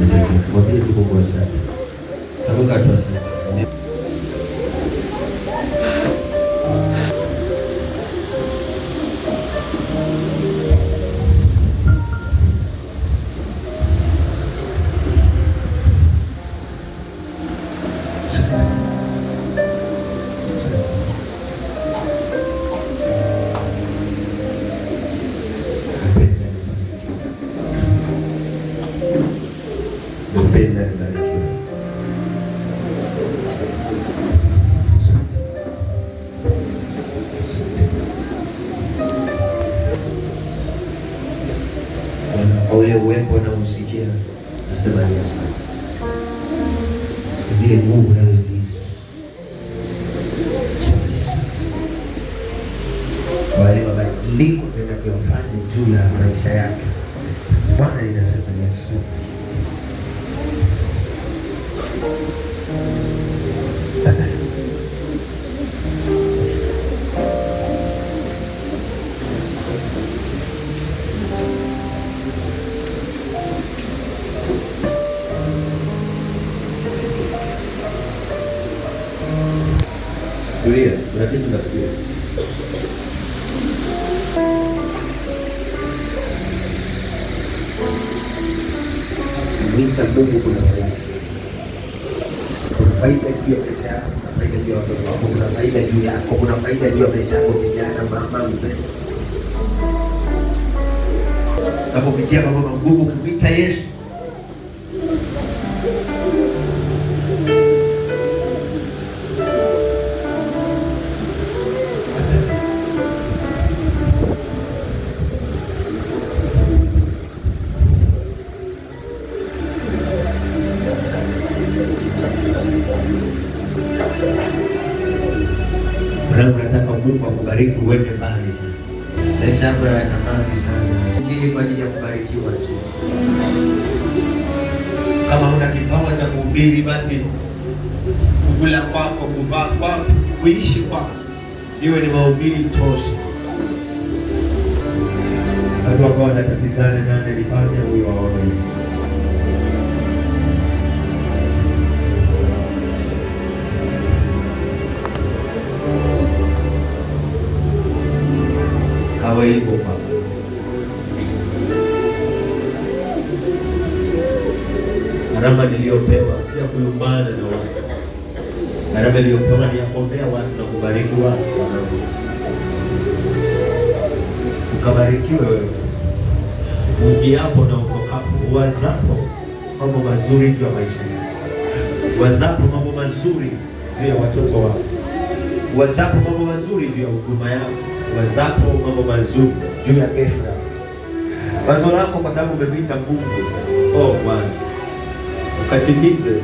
Mwambie tu Mungu asante. Tamka tu asante. Napenda nibarikiwe. Kwa ule uwepo unaosikia, nasema ni asante. Zile nguvu unazozihisi, nasema ni asante. Kwa wale mabadiliko tena kuyafanya juu ya maisha yake, Bwana ninasema ni asante. Tulia, kuna kitu nasikia. Mwita Mungu, kuna faida. Kuna faida juu ya maisha yako, kuna faida juu ya watoto wako, kuna faida juu yako, kuna faida juu ya maisha yako, kijana, mama, mzee. Unapopitia mambo magumu, kumwita Yesu. Nataka Mungu akubariki uende mbali sana. Maisha yako yana mbali sana. Injili kwa ajili ya kubarikiwa tu. Kama una kipawa cha kuhubiri, basi kukula kwako, kuvaa kwako, kuishi kwako iwe ni mahubiri tosha. Watu ambao wanatatizana nani alifanya huyo waone. Kawa hivyo kwa karama niliyopewa si ya kulumbana na watu. Karama niliyopewa ni ya kuombea watu na kubariki watu. Ukabarikiwe wewe uingiapo na utokapo, wazapo mambo mazuri juu ya maisha yako, wazapo mambo mazuri juu ya watoto wako, wazapo mambo mazuri juu ya huduma yako, wazapo mambo mazuri juu ya kesho yako. Wazo lako kwa sababu umepita Mungu, oh Bwana, ukatimize.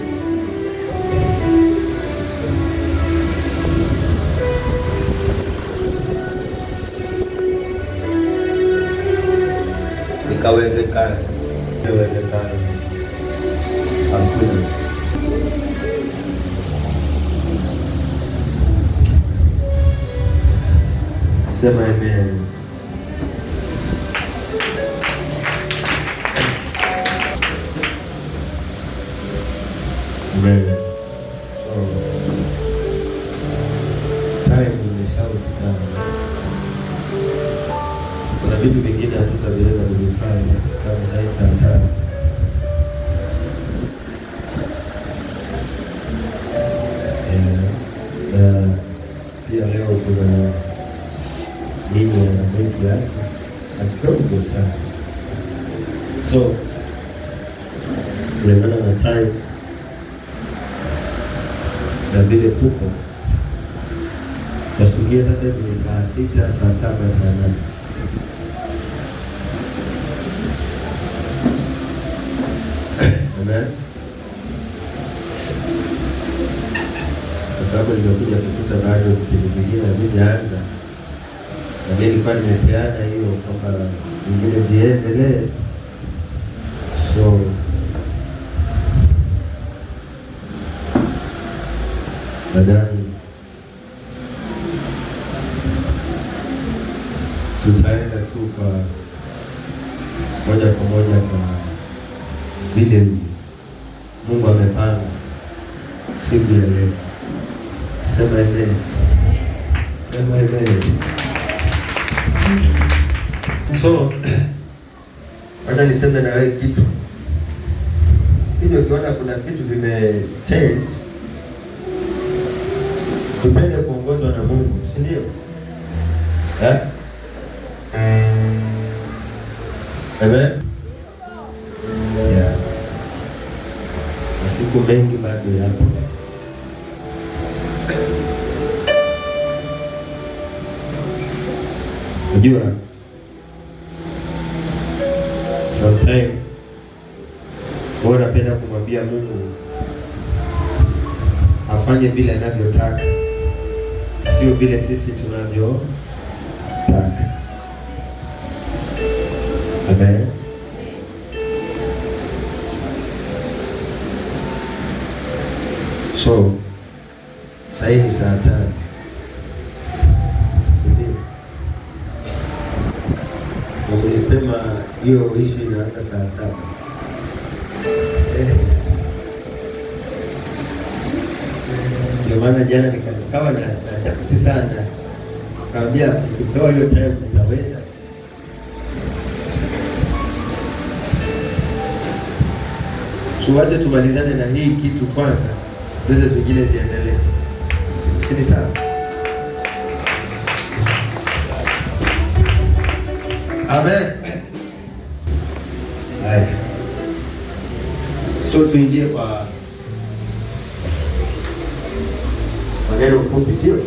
Ikawezekana. Ikawezekana. Hakuna. Sema amen. Amen. So, time imeshauti sana. Kuna vitu vingine hatutaweza kuvifanya sababu saa hii saa 5. Na pia leo tuna nini ya benki hasa kidogo sana. So, kulingana na time na vile kuko tasukia sasa hivi ni saa 6, saa 7, saa 8. Amen. Kwa sababu nimekuja kukuta bado kipindi kingine havijaanza, na mimi nilikuwa nimepeana hiyo kwamba vingine viendelee. So nadhani tutaenda tu kwa moja kwa moja kwa video. Mungu amepanga siku ya leo. Sema amen. Sema amen. So wacha niseme na wewe kitu. Ukiona kuna vitu change, tupende kuongozwa na Mungu, si ndio? Amen. Yeah. Masiku mengi bado yapo. Unajua, sometimes wewe unapenda kumwambia Mungu afanye vile anavyotaka, sio vile sisi tunavyotaka. Amen. So sasa ni saa 5. Na nilisema hiyo issue inaanza saa 7. Ndio maana jana nikawa na dakika sana. Kaambia nikipewa hiyo time nitaweza. So waje tumalizane na hii kitu kwanza, ndio vingine ziendelee. Si sawa? Amen. Haya. So tuingie kwa maneno fupi, sio?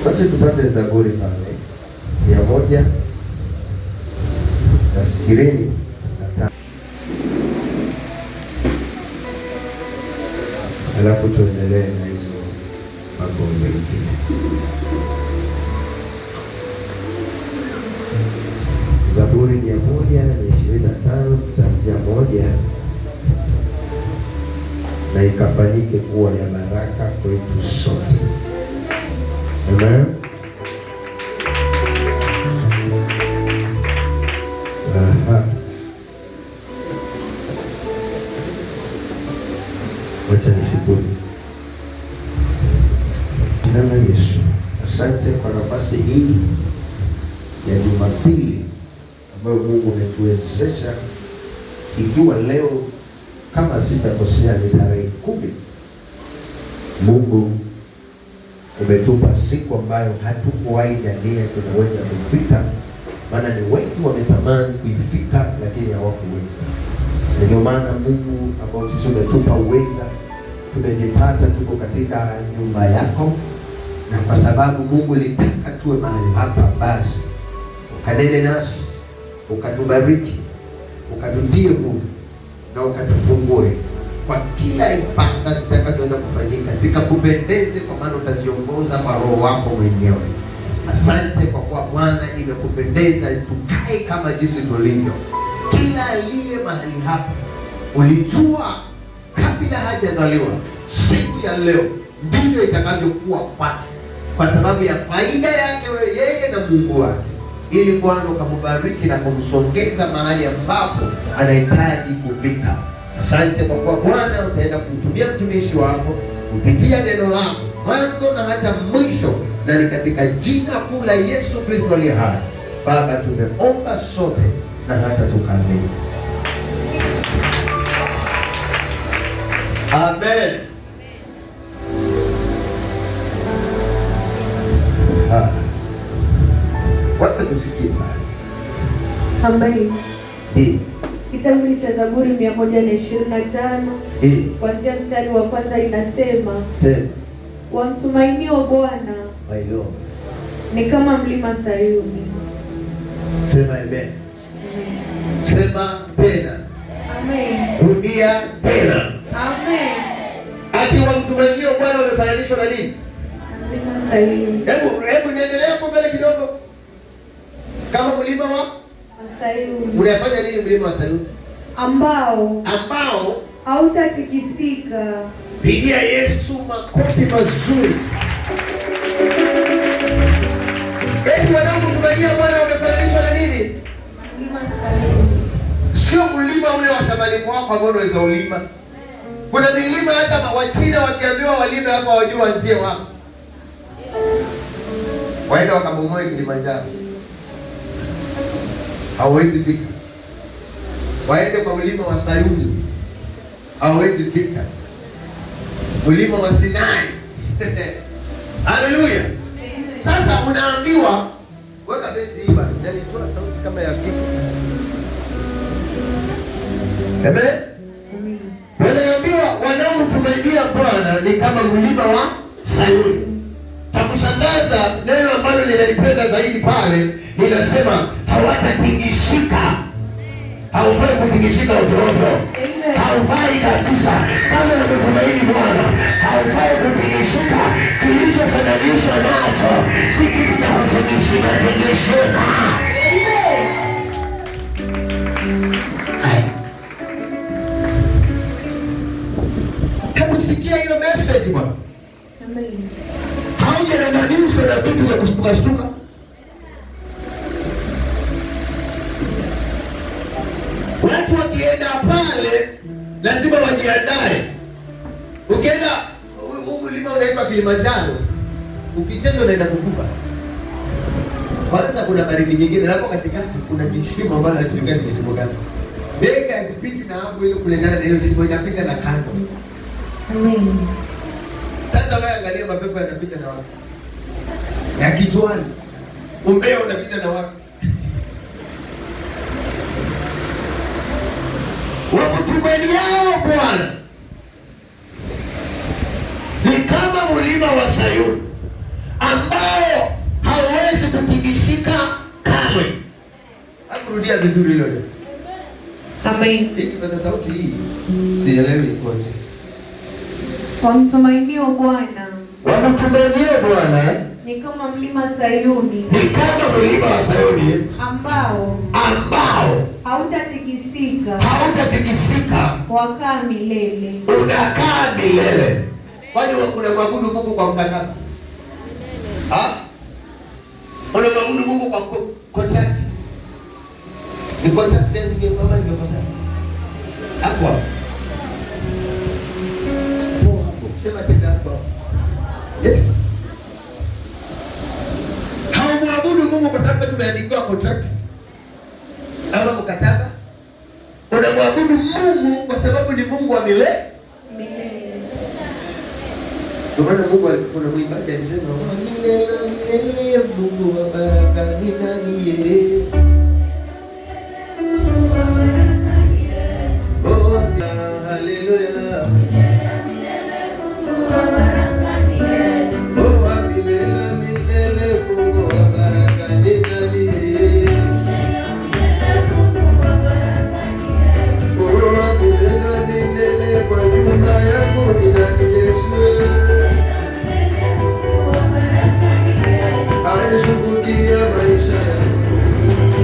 Basi tupate Zaburi pale 125. Alafu tuendelee na hizo mambo mengine. Zaburi 125 tutaanzia 1. Na ikafanyike kuwa ya baraka kwetu sote. Amen. Wacha nishukuru. Jina la Yesu, asante kwa nafasi hii ya Jumapili ambayo Mungu umetuwezesha, ikiwa leo kama sitakosea ni tarehe 10. Mungu umetupa siku ambayo hatukuwahi dania tunaweza kufika, maana ni wengi wametamani kuifika lakini hawakuweza. Ndio maana Mungu ambao sisi umetupa uweza, tumejipata tuko katika nyumba yako, na kwa sababu Mungu ulitaka tuwe mahali hapa, basi ukanene nasi, ukatubariki, ukatutie nguvu na ukatufungue kwa kila ibada zitakazoenda kufanyika zikakupendeze, kwa maana utaziongoza kwa Roho wako mwenyewe. Asante kwa kuwa Bwana imekupendeza tukae kama jinsi tulivyo. Kila aliye mahali hapa ulijua kabla hajazaliwa, siku ya leo ndivyo itakavyokuwa kwake, kwa sababu ya faida yake yeye na Mungu wake, ili Bwana ukambariki na kumsongeza mahali ambapo anahitaji kufika. Asante kwa kuwa Bwana utaenda kumtumia mtumishi wako kupitia neno lako mwanzo na hata mwisho, na ni katika jina kuu la Yesu Kristo aliye hai. Baba, tumeomba sote na hata tukaamini. Amen. Wacha tusikie bali. Amen. Kitabu cha Zaburi 125 kuanzia mstari wa kwanza inasema, wamtumainio Bwana ni kama mlima Sayuni. Sema amen. Sema tena. Amen. Rudia tena. Amen. Ati wamtumainio Bwana wamefananishwa na nini? Mlima Sayuni. Hebu niendelee hapo mbele kidogo. Kama mlima wa Sayuni. Unafanya nini mlima wa Sayuni? Ambao hautatikisika. Pigia Yesu makofi mazuri. Eti wanaomtumainia Bwana wamefananishwa na nini? Mlima Sayuni. Sio mlima ule wa shambani mwako ambao unaweza ulima. Kuna milima hata Wachina wakiambiwa walime hapa wajua wanzie wako. Waenda wakabomoe Kilimanjaro. Hawezi fika. Waende kwa mlima wa Sayuni. Hawezi fika. Mlima wa Sinai. Haleluya. Sasa unaambiwa weka besi hii bana. Yaani toa sauti kama ya kike. Amen. Wanaambiwa wanaomtumainia Bwana ni kama mlima wa Sayuni. Takushangaza neno ambalo ninalipenda zaidi pale linasema hawatatingishika. Haufai kutingishika ovyo. Haufai kabisa. Kama unamtumaini Bwana, haufai kutingishika. Kilichofananishwa nacho si kitu cha kutingishika. Hebu sikia hiyo message bwana. Amen. Haujalinganishwa na vitu vya kushtuka. Watu wakienda pale lazima wajiandae. Ukienda mlima unaitwa Kilimanjaro, ukicheza unaenda kukufa. Kwanza kuna baridi nyingine hapo katikati, kuna kishimo ambalo hatujulikani kishimo gani. Ndege hazipiti na hapo ile kulingana na hiyo shimo, inapita na kando. Amen. Sasa wewe angalia mapepo yanapita na wapi? Na kichwani. Umbea unapita na wapi? Wakutumaiao Bwana ni kama mlima wa Sayuni ambao hauwezi kutingishika kamwe. Akurudia vizuri hilo leo. Amen. Hiki kwa sauti hii sielewi ikoje. Wamtumainio Bwana. Wamtumainio Bwana ni kama mlima Sayuni. Ni kama mlima wa Sayuni ambao hautatikisika. Wakaa milele. Unakaa milele. Kwani unamwabudu Mungu kwa mkataba? Unamwabudu Mungu kwa contract? Ni contract ndio kama nimekosa. Hapo. Sema tena hapo. Yes. Haumwabudu Mungu kwa sababu tumeandikiwa contract ama mkataba. Unamwabudu Mungu kwa sababu ni Mungu wa milele. Ndio maana Mungu kuna mwimbaji alisema milele Mungu wa baraka ni nani yeye? Oh, haleluya. Ayusubukia maisha yangu.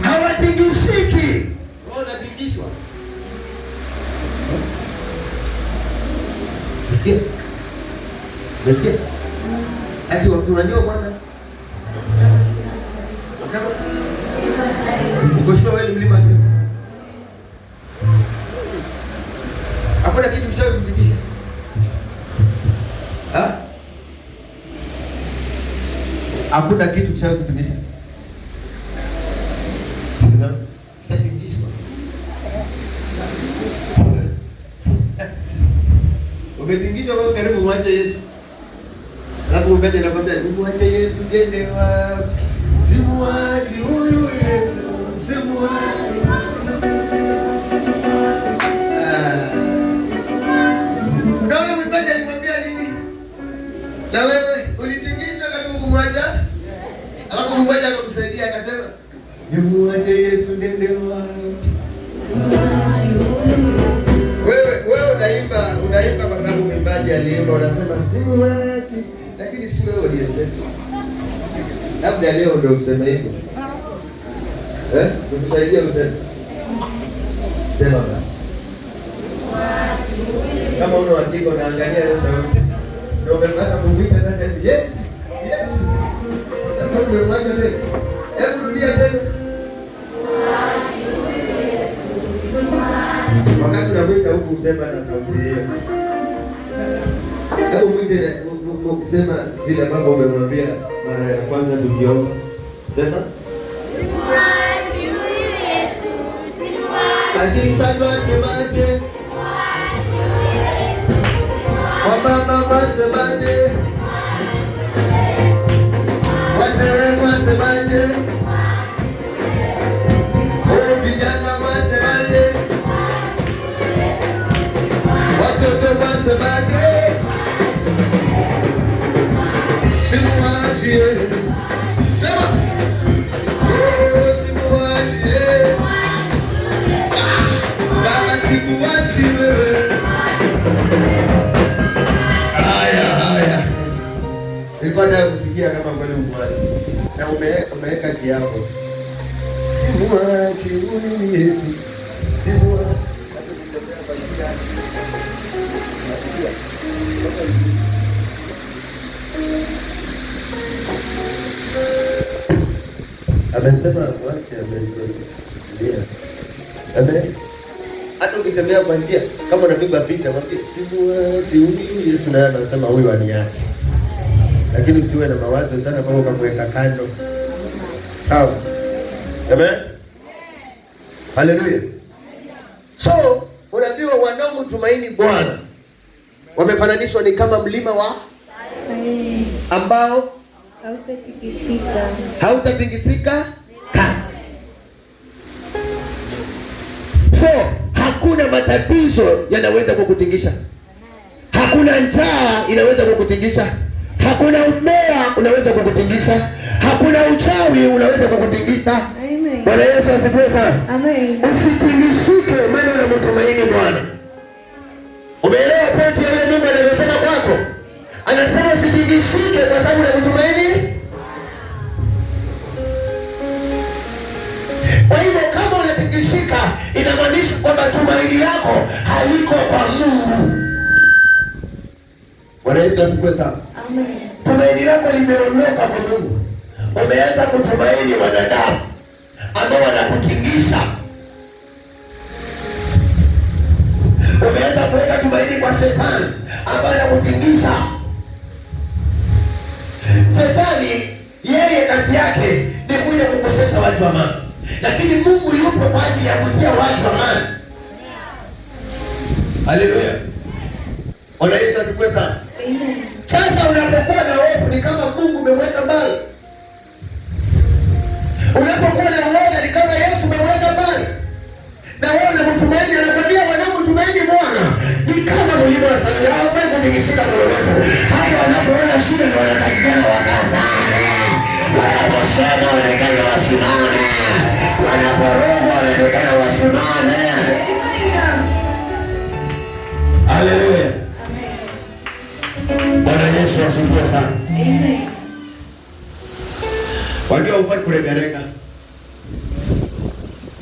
Hawatingishiki. Wao unatingishwa. Nasikia? Nasikia? Ati watu wanajua Bwana. Kama ukoshua wewe mlima sasa. Hakuna kitu kishakutikisha. Hakuna kitu kishakutikisha. Sina kishatingishwa. Umetingishwa wewe karibu mwache Yesu. Alafu mbele anakuambia mwache Yesu gende wapi? Simuachi huyu Yesu. Simuachi. Unaona mwimbaji alimwambia nini? Na wewe ulitingishwa karibu kumwacha? Alafu mwimbaji akakusaidia akasema, "Nimuache Yesu nende wapi?" Wewe unaimba kwa sababu mwimbaji aliimba, unasema simuachi, lakini si wewe uliyesema. Labda leo ndio useme hivyo. Tukusaidia useme. Sema basi. Kama una andiko unaangalia ile sauti. Ndio umepasa kumuita sasa hivi. Yes. Yes. Sasa ndio mwacha tena. Hebu rudia tena. Wakati unamuita huku usema na sauti hiyo. Hebu mwite ukisema vile ambavyo umemwambia mara ya kwanza tukiomba. Sema. Simuachi huyu Yesu. Simuachi. Lakini sasa wasemaje? Wamama wasemaje? Wazee wasemaje? Vijana wasemaje? Watoto wasemaje? Simuachi. Sema. Simuachi. Baba sikuachi wewe. Haya. Nilikuwa nataka kusikia kama kweli umwachi. Na umeweka kiapo. Simuachi huyu Yesu. Simuachi. Amesema mwache ametulia. Amen. Hata ukitembea kwa njia kama unapigwa vita mwambie simuachi huyu Yesu, naye anasema huyu aniache. Lakini usiwe na mawazo sana kama ukamweka kando. Sawa? Amen. Haleluya. So, unaambiwa wanaomtumaini Bwana wamefananishwa ni kama mlima wa Sayuni ambao hautatikisika kamwe. So, hakuna matatizo yanaweza kukutingisha. Hakuna njaa inaweza kukutingisha. Hakuna umbea unaweza kukutingisha. Hakuna uchawi unaweza kukutingisha. Amen. Bwana Yesu asifiwe sana. Amen. Usitingishike maana unamtumaini Bwana. Umeelewa pointi ya yule Mungu anayosema kwako? Anasema usitingishike kwa sababu unamtumaini. Kwa hivyo kama unatingishika inamaanisha kwamba tumaini lako haliko kwa Mungu. Bwana Yesu asifiwe sana. Amen. Tumaini lako limeondoka kwa Mungu. Umeanza kutumaini wanadamu ambao wanakutingisha. Umeanza kuweka tumaini kwa shetani ambaye anakutingisha. Shetani yeye kazi yake ni kuja kukosesha watu amani. Lakini Mungu yupo kwa ajili ya kutia watu amani. Haleluya. Bwana Yesu asifiwe sana. Amen. Sasa unapokuwa na hofu ni kama Mungu umemweka mbali. Unapokuwa na uoga ni kama Yesu umemweka mbali. Na wewe unamtumaini, anakwambia wanaomtumaini Bwana ni kama mlima wa Sayuni, hawawezi kutikisika lolote. Hata wanapoona shida ndio wanatakikana wakazane. Wanaposema wanatakikana wasimame. Wanaporogwa wanatakikana wasimame. Haleluya. Bwana Yesu asifiwe sana. Amen. Wajua haufai kuregarega.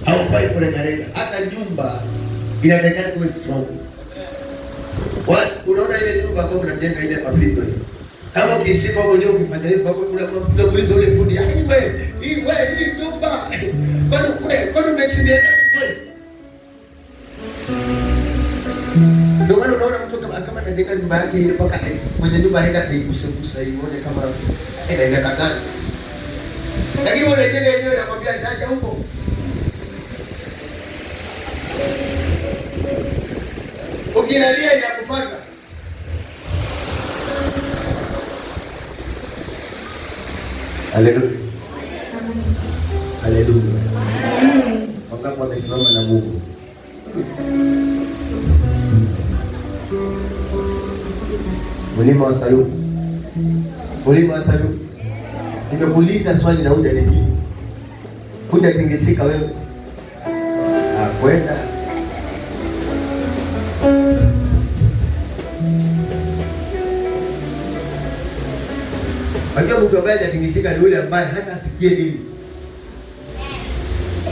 Haufai kuregarega. Hata nyumba inatakikana kuwa strong. Unaona ile nyumba ambayo unajenga ile mafindo hiyo. Kama ukishika wewe mwenyewe ukifanya hivyo hapo unamuuliza ule fundi, hii nyumba. Kwani umechimbia nani? Ndio maana unaona mtu kama anajenga nyumba yake ile mpaka mwenye nyumba haenda kuigusa ione kama inaenda sana. Lakini wewe unajenga yenyewe nakwambia nitaja huko. Ukilalia inakufuata. Haleluya. Haleluya. Wangapi wamesimama na Mungu? Mlima wa Sayuni. Mlima wa Sayuni. Nimekuuliza swali na hujanijibu. Hujatingishika wewe. Kwenda. Akiwa mtu ambaye hajatingishika ni yule ambaye hata asikie nini.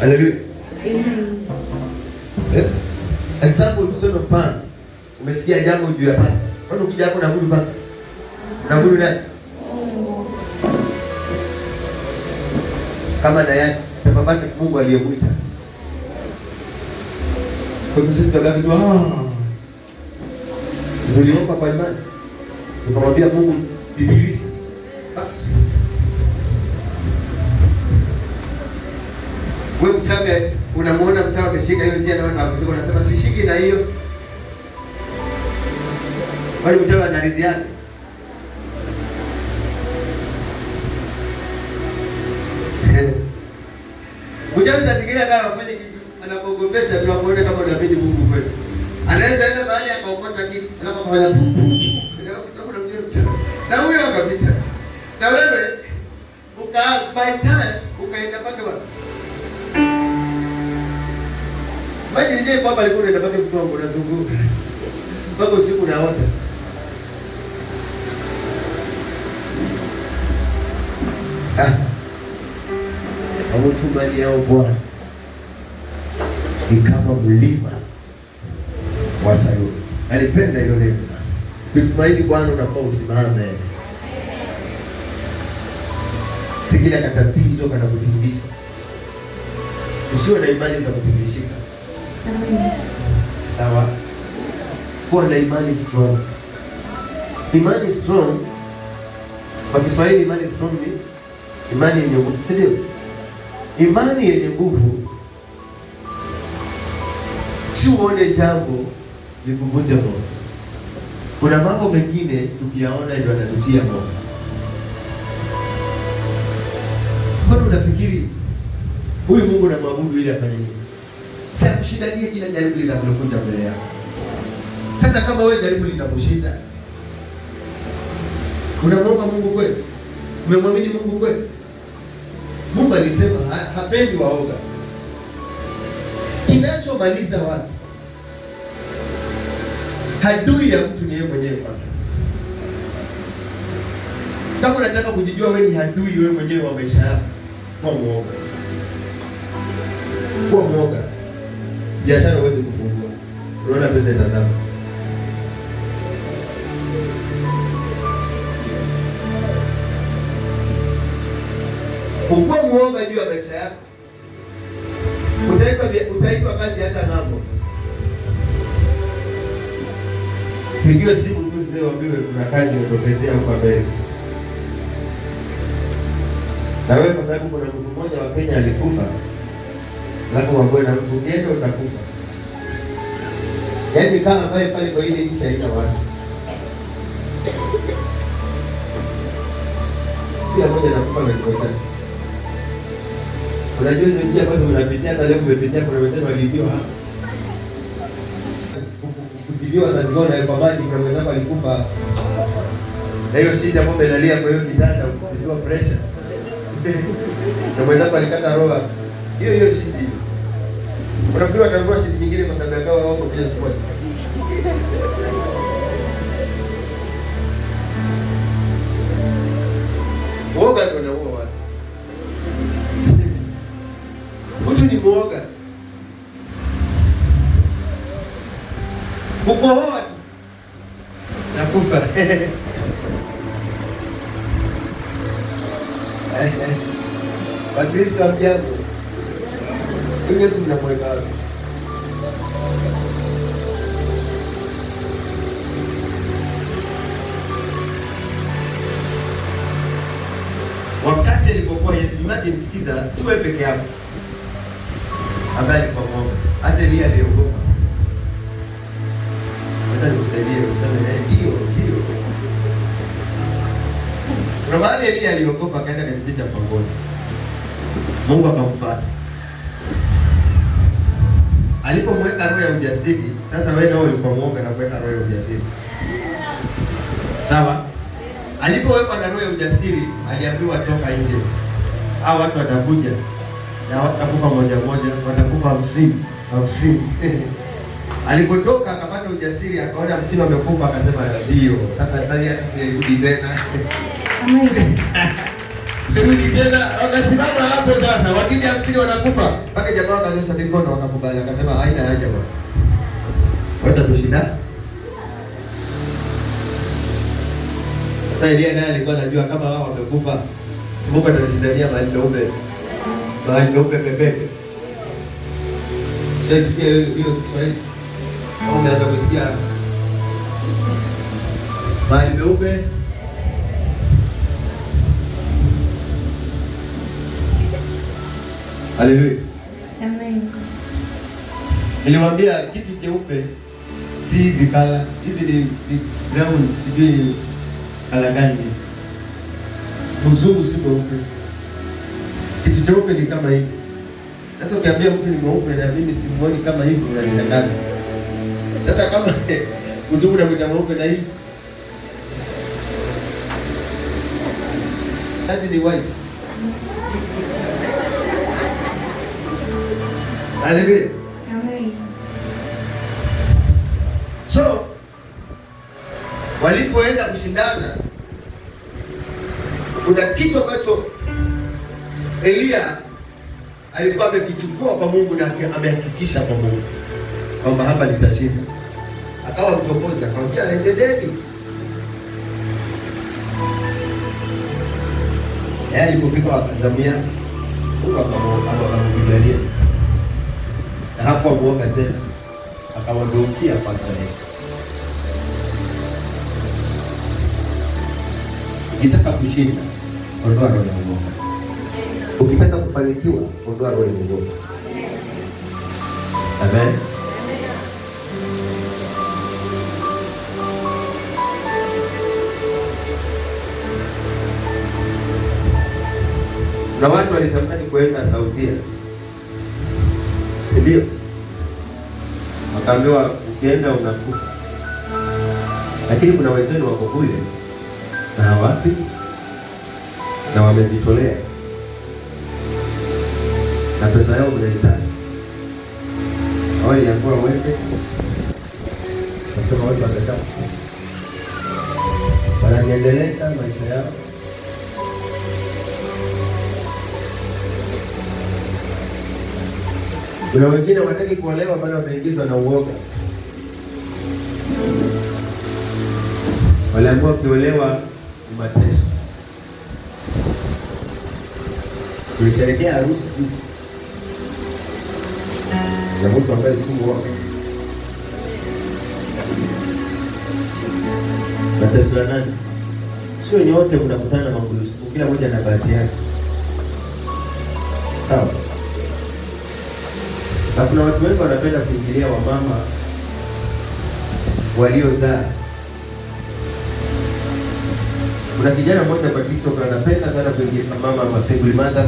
Haleluya. Example tuseme mfano. Umesikia jambo juu ya pasta. Kwani ukija hapo naabudu pasta? Naabudu nani? Kama na yake, baba Mungu aliyemwita. Kwa hiyo sisi tunataka sisi tuliomba kwa imani. Tukamwambia Mungu didirisha. Basi. Wewe mchawi unamuona mchawi ameshika hiyo njia na watu hapo unasema sishiki na hiyo. Wale mchawi anaridhi yake. Mchawi saa zingine kama afanye kitu anapogombesha tunamuona kama unabidi Mungu kweli. Anaweza enda mahali akaokota kitu alafu kufanya ndio sababu namjua mchawi. Na huyo akapita. Na wewe by time ukaenda paka wapi? Maji nije kwamba alikuwa anaenda paka kutongo unazunguka. Mpaka usiku naota. Wamutumbali yao Bwana ni kama mlima wa Sayuni. Alipenda hilo neno. Kutumaini Bwana unafaa usimame. Si kila katatizo kana kutingisha. Usiwe na imani za kutingishika. Sawa? Kuwa na imani strong. Imani strong. Kwa Kiswahili imani strong ni imani yenye nguvu. Si ndio? Imani yenye nguvu si uone jambo likuvunja moyo. Kuna mambo mengine tukiyaona ndio yanatutia moyo. Kwani unafikiri huyu Mungu namwabudu ili afanye nini? Sasa kushindania kila jaribu litakuja mbele yako. Sasa kama wewe jaribu litakushinda, unamwomba Mungu kweli? Umemwamini Mungu kweli? Mungu alisema hapendi waoga. Kinachomaliza watu, adui ya mtu ni yeye mwenyewe kwanza. Kama unataka kujijua wewe ni adui wewe mwenyewe wa maisha yako, kuwa muoga. Kuwa muoga. Biashara huwezi kufungua. Unaona pesa itazama. Ukuwa muoga juu ya maisha yako, utaitwa kazi hata mambo. Pigiwe simu tu mzee waambiwe kuna kazi utokezea huko mbele. Na wewe kwa sababu kuna mtu mmoja wa Kenya alikufa, alafu mambo na mtu ukienda utakufa. Yaani kama pale kwa ile nchi haina watu. Kila mmoja anakufa kwa unajua hizo njia ambazo unapitia hata leo umepitia, kuna wenzao walibiwa hapa. Kupigiwa wazazi wao na kwa maji, kuna wenzao walikufa. Na hiyo shiti ambayo umenalia kwa hiyo kitanda ukitibiwa pressure. Na wenzao walikata roho. Hiyo shiti hiyo. Unafikiri watanunua shiti nyingine kwa sababu yakawa wako pia kwa. Woga ndio unaua watu. muoga. Kukohoa na kufa. Wakristo hamjambo? Yesu mnamweka wapi? Wakati alipokuwa Yesu, imagine, sikiza, si wewe peke yako ambaye alikuwa mwoga. Hata Elia aliogopa. Hata nikusaidie useme ndio. Kuna mahali Elia aliogopa, akaenda kujificha pangoni. Mungu akamfuata. Alipomweka roho ya ujasiri, sasa wewe nao ulikuwa mwoga na kuweka roho ya ujasiri. Sawa? Alipowekwa na roho ya ujasiri, aliambiwa toka nje. Hao watu watakuja na watakufa moja, watakufa 50. Alipotoka akapata ujasiri, akaona 50 wamekufa, akasema ndio. Sasa hata sirudi tena. Sirudi tena. Akasimama hapo sasa, wakija 50 wanakufa. Mpaka jamaa wakanyosha mikono wakakubali, akasema haina haja bwana. Wacha tushinda. Sasa Elia naye alikuwa anajua kama wao wamekufa, si Mungu atanishindania mahali peupe pepepe. Shakespeare hiyo Kiswahili. Kama umeanza kusikia mahali peupe. Haleluya. Amen. Niliwaambia kitu cheupe si hizi kala. Hizi ni brown, sijui kala gani hizi. Mzungu si mweupe. Kitu cheupe ni kama hivi. Sasa ukiambia mtu ni mweupe na mimi simuoni kama hivi, unanishangaza. Sasa kama mzungu na mwita mweupe na hii, that ni white. Haleluya. Amen. So walipoenda kushindana, kuna kitu ambacho Elia alikuwa amekichukua kwa Mungu na amehakikisha kwa Mungu kwamba hapa nitashinda. Akawa mchokozi, akamwambia endeleeni. Alipofika wakazamia, Mungu akampigalia. Na hapo muoga tena, akamwageukia kwanza yeye. Ukitaka kushinda, ondoa roho ya uoga. Ukitaka kufanikiwa, ondoa roho ya uoga. Amen. Na watu walitamani kuenda Saudia, si ndio? Wakaambiwa ukienda unakufa. Lakini kuna wenzenu wako kule na hawafi na wamejitolea na pesa yao mnahitaji. Awali yakuwa wende, nasema watu wanataka kufa, wanaendeleza maisha yao. Kuna wengine wataki kuolewa bado wameingizwa na uoga. Waliambiwa ukiolewa ni mateso. Tulisherehekea harusi juzi ya mtu ambaye si muoga. Mateso ya nani? Sio nyote mnakutana na magulusu, kila mmoja na bahati yake. Sawa? Na kuna watu wengi wanapenda kuingilia wamama waliozaa. Kuna kijana mmoja kwa TikTok anapenda sana kuingilia mama single mother.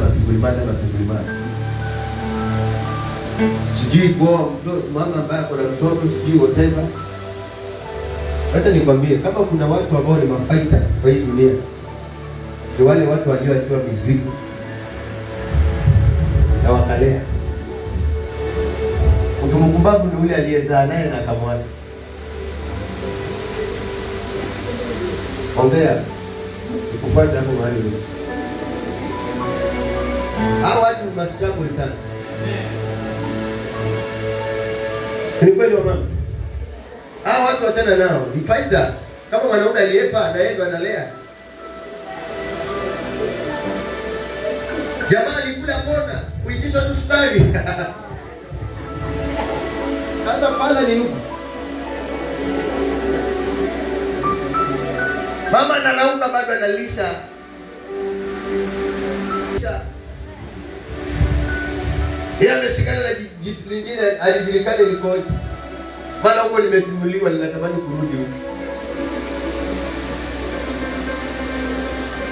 Sijui kwa mama ambaye ako na mtoto, sijui whatever. Hata nikwambie, kama kuna watu ambao ni mafighter kwa hii dunia, ni wale watu walioachiwa mizigo na wakalea. Mtu mkumbavu ni yule aliyezaa naye na akamwacha. Ongea kufuata hapo mahali. Hao watu ni mastruggle sana. Si kweli mama? Hao watu wachana nao. Ni fighter. Kama mwanaume aliyepa na yeye ndo analea. Jamaa alikula kona, kuitishwa tu sukari. Sasa pala ni huko. Mama anauka bado analisha. Yeye ameshikana na jitu lingine alijulikana ni kocha. Maana huko limetimuliwa linatamani kurudi huko.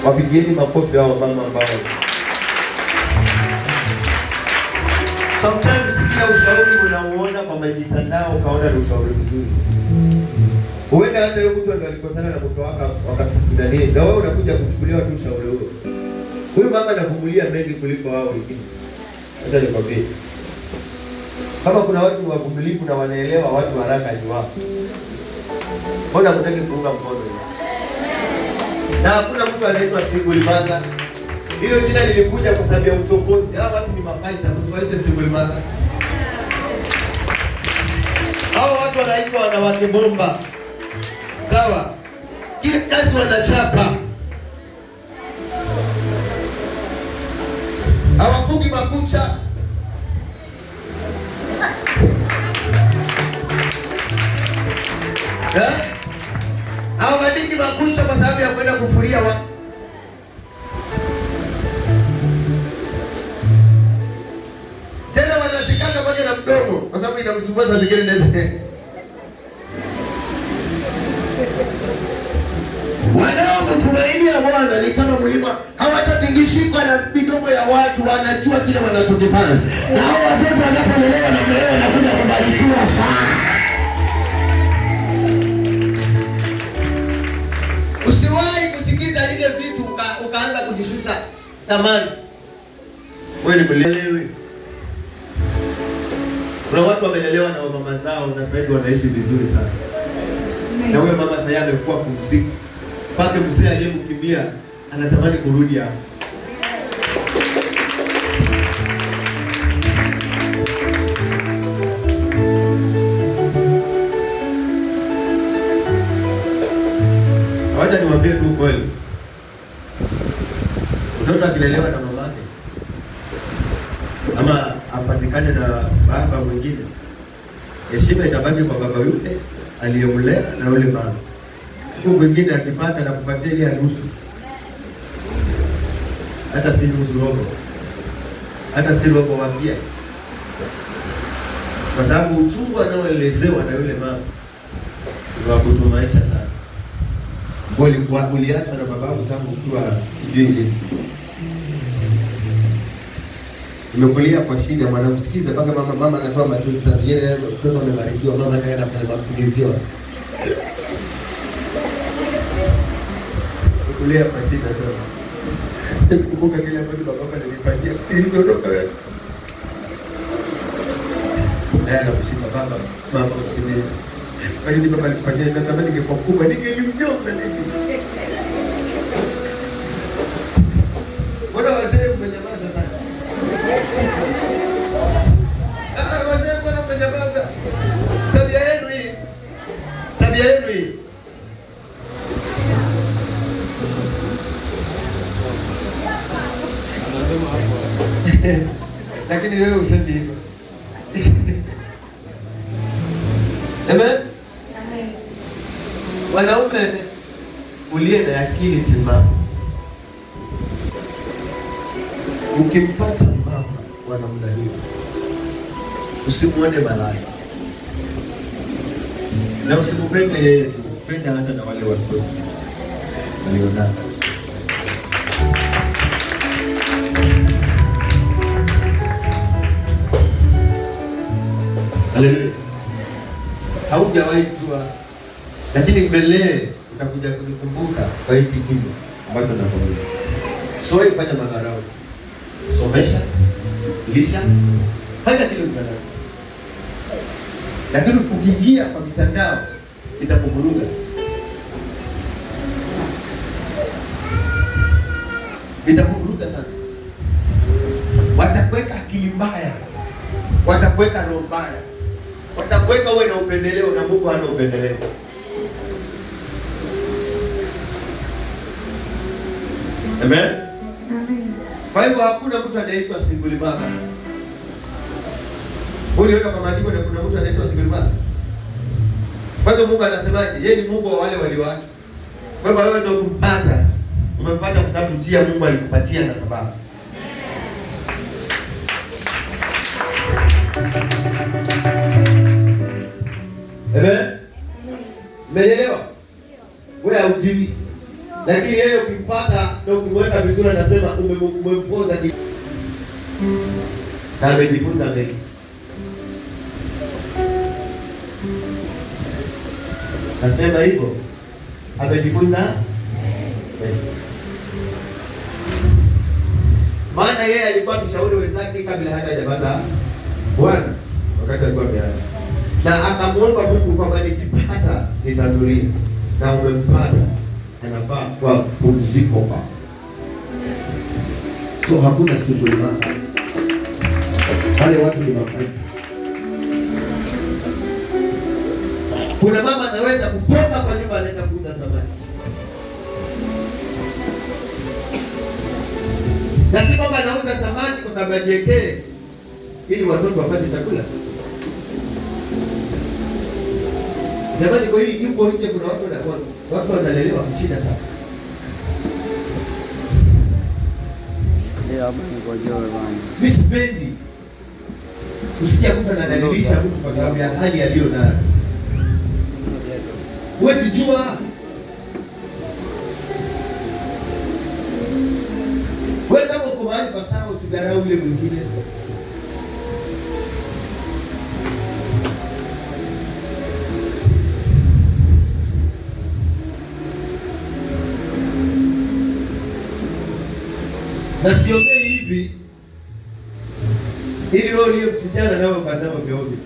Wapigieni makofi hao mama ambao. Sometimes kila ushauri unauona kwa mitandao ukaona ni ushauri mzuri. Huenda hata yule mtu ndo alikosana na mke wako wakapigana naye. Na wewe unakuja kuchukuliwa tu ushauri huo. Huyu mama anavumilia mengi kuliko wao wengine. Acha nikwambie. Kama kuna watu wavumilivu na wanaelewa watu haraka ni wao. Mbona hutaki kuunga mkono? Na hakuna mtu anaitwa single mother. Hilo jina lilikuja kwa sababu ya uchokozi. Hao watu ni mafaita, msiwaite single mother. Hao watu wanaitwa wanawake bomba. Sawa? Kile kazi wanachapa. Hawafungi makucha. Hawadiki makucha kwa sababu ya kwenda kufuria watu. Tena wanazikata mpaka na mdomo kwa sababu inamsumbua saa zingine ndeze. Wanaomtumainia Bwana ni kama mlima, hawatatingishika na midomo ya watu, wanajua kile wanachokifanya. Na hao watoto wanapolelewa na mleo na kuja kubarikiwa sana. Usiwahi kusikiza ile vitu ukaanza kujishusha thamani. Wewe ni mlelewe. Kuna watu wamelelewa na mama zao na saizi wanaishi vizuri sana. Na huyo mama sasa amekuwa kumziki. Pake mzee aliyemkimbia anatamani kurudi hapo. Wacha niwaambie tu kweli. Mtoto akilelewa na mamake ama apatikane na baba mwingine, heshima itabaki kwa baba yule aliyemlea na yule mama. Huyu mwingine akipata na kupatia ile nusu, hata si nusu robo, hata si robo wakia, kwa sababu uchungu anaoelezewa na yule mama ni wa kutumaisha sana. Uliachwa na babangu tangu ukiwa sijui nini. Tumekulia kwa shida, mwanamsikiza mpaka mama anatoa machozi. Sasa zingine mtoto amebarikiwa, mama naye anafanya msingiziwa. Tumekulia kwa shida sana. Kumbuka kile ambacho baba alinipatia. Niliondoka wewe. Naye anakushika baba, mama usilie. Kwa nini baba alifanyia hivyo? Kama ningekuwa kubwa ningelimnyoka nini? Bwana wazee mmenyamaza sana. Wazee bwana mmenyamaza. Tabia yenu hii. Tabia yenu hii. Anasema hapo. Lakini wewe useme hivyo. Amen. Wanaume uliye na akili timamu, ukimpata mama wa namna hiyo, usimuone malaya na usimupende yeye tu, penda hata na wale watoto walionao. Haleluya. Haujawahi jua, lakini mbele utakuja kukumbuka kwa hiki kitu ambacho nakwambia. Usiwahi kufanya madharau. Somesha, lisha, fanya kile unataka. Lakini ukiingia kwa mitandao itakuvuruga. Itakuvuruga sana. Watakuweka akili mbaya. watakuweka roho mbaya, watakuweka uwe na upendeleo, na Mungu hana upendeleo. Amen. Kwa hivyo hakuna mtu anaitwa single mother. Uliona kwa maandiko na kuna mtu anaitwa single mother? Kwa hivyo Mungu anasemaje? Yeye ni Mungu wa wale walioachwa. Kwa hivyo wewe ndio kumpata, umempata kwa sababu njia Mungu alikupatia na sababu. Umeelewa? Wewe haujui. Lakini yeye ukimpata na ukimweka vizuri anasema umempoza na amejifunza mengi. Nasema hivyo. Amejifunza mengi. Maana yeye alikuwa akishauri wenzake kabla hata hajapata Bwana, wakati alikuwa ameacha. Na akamwomba Mungu kwamba nikipata nitatulia. Na umempata, anafaa kwa pumziko kwa. So hakuna siku ya wale watu ni mapaiti. Kuna mama anaweza kutoka kwa nyumba anaenda kuuza samaki. Na si kwamba anauza samaki kwa sababu ajiekee ili watoto wapate chakula. Jamani, kwa hiyo yuko nje kuna watu wanalelewa shida sana. Mimi sipendi usikia mtu anadalilisha mtu kwa sababu ya hali aliyo nayo. Huwezi jua. Wewe kama uko mahali kwa sawa usidharau yule mwingine. Na siongei hivi ili wewe uliye msichana nawe ukasema vyote.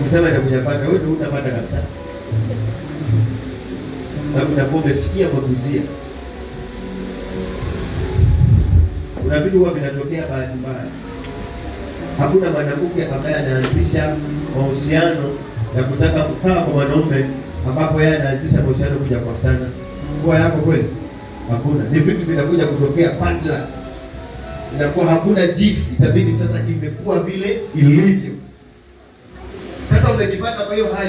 Ukisema nitakuja pata wewe ndio utapata kabisa. Sababu unakuwa umesikia maguzia. Kuna vitu huwa vinatokea bahati mbaya. Hakuna mwanamke ambaye anaanzisha mahusiano ya kutaka kukaa kwa mwanaume ambapo yeye anaanzisha mahusiano kuja kukutana. Kwa yako kweli? Hakuna. Ni vitu vinakuja kutokea padla. Inakuwa hakuna jinsi, itabidi sasa imekuwa vile ilivyo. Sasa umejipata kwa hiyo hali